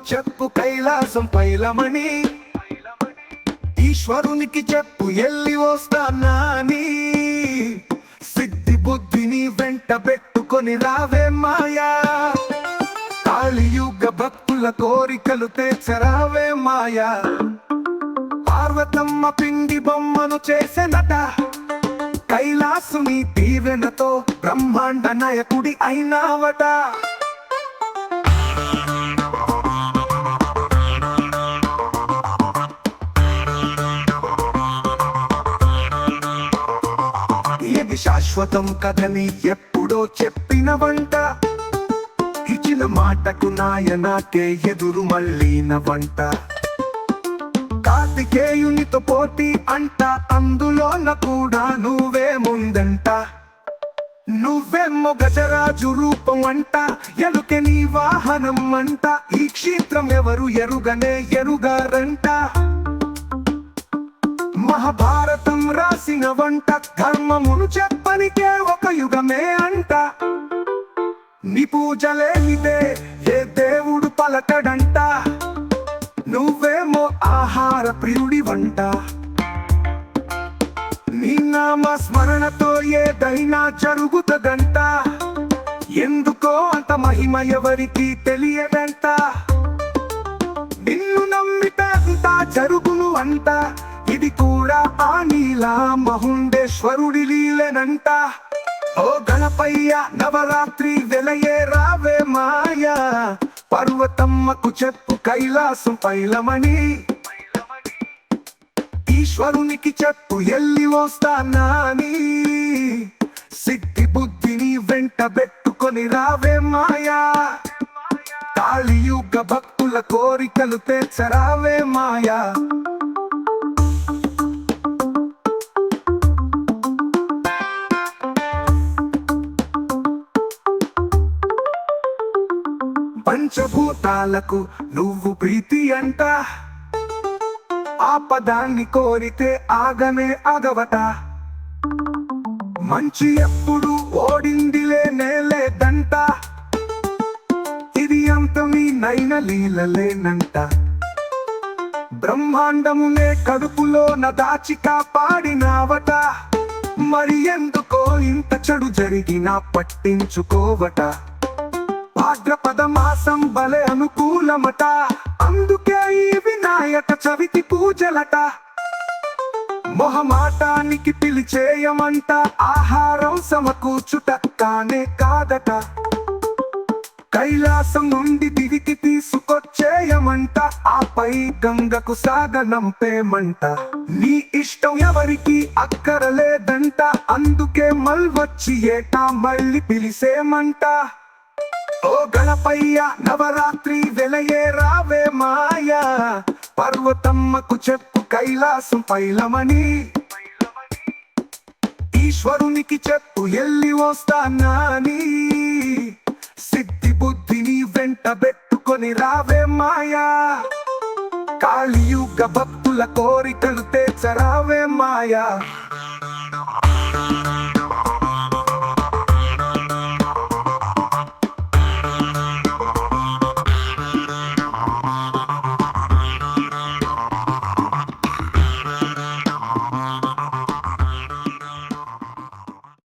చెప్పు కైలాసం పైలమని, ఈశ్వరునికి చెప్పు ఎల్లి వస్తానా అని. సిద్ధి బుద్ధిని వెంట పెట్టుకొని రావే మాయా, కాళియుగ భక్తుల కోరికలు తీర్చరావే మాయా. పార్వతమ్మ పిండి బొమ్మను చేసెనట, కైలాసుని దీవెనతో బ్రహ్మాండ నాయకుడి అయినావట. ఇది శాశ్వతం కథని ఎప్పుడో చెప్పిన వంట, ఇచ్చిన మాటకు నాయనాకే ఎదురు మళ్ళీన వంట. కార్తికేయునితో పోటీ అంట, అందులోన కూడా నువ్వే ముందంట. నువ్వేమో గజరాజు రూపం అంట, ఎలుకే నీ వాహనం అంట. ఈ క్షేత్రం ఎవరు ఎరుగనే ఎరుగారంట. మహాభారతం రాసిన వంట, ధర్మమును చెప్పనికే ఒక యుగమే అంట. నీ పూజలేనిదే ఏ దేవుడు పలకడంట, నువ్వేమో ఆహార ప్రియుడి వంట. నీ నామ స్మరణతో ఏదైనా జరుగుతదంట, ఎందుకో అంత మహిమ ఎవరికి తెలియదంట. నిన్ను నమ్మితే అంతా జరుగును అంట, ఇది కూడా ఆ నీలా మహుండేశ్వరుడి లీలనంట. ఓ గణపయ్య నవరాత్రి వెలయే రావే మాయా, పర్వతమ్మకు చెప్పు కైలాసం పైలమని, ఈశ్వరునికి చెప్పు ఎల్లి వస్తానా అని. సిద్ధి బుద్ధిని వెంట పెట్టుకొని రావే మాయా, కాళియుగ భక్తుల కోరికలు తీర్చరావే మాయా. పంచభూతాలకు నువ్వు ప్రీతి అంట, ఆపదాన్ని కోరితే ఆగనే ఆగవట. మంచి ఎప్పుడు ఓడిందిలే నేలేదంట, ఇది అంత మీ నైన లీలలేనంట. బ్రహ్మాండమునే కడుపులోన దాచి కాపాడినావట, మరి ఎందుకో ఇంత చెడు జరిగినా పట్టించుకోవట. భాద్రపద మాసం భలే అనుకూలమట, అందుకే ఈ వినాయక చవితి పూజలట. మొహమాటానికి పిలిచేయమంట, ఆహారం సమకూర్చుట కానే కాదట. కైలాసం నుండి దివికి తీసుకొచ్చేయమంట, ఆపై గంగకు సాగనంపేమంట. నీ ఇష్టం ఎవరికి అక్కరలేదంట, అందుకే మల్వచ్చి ఏటా మళ్ళీ పిలిసేమంట. ఓ గణపయ్య నవరాత్రి వెలయే రావే మాయా, పర్వతమ్మకు చెప్పు కైలాసం పైలమని, ఈశ్వరునికి చెప్పు ఎల్లి వస్తానా అని. సిద్ధి బుద్ధిని వెంట పెట్టుకొని రావే మాయా, కాళియుగ భక్తుల కోరికలు తీర్చరావే మాయా.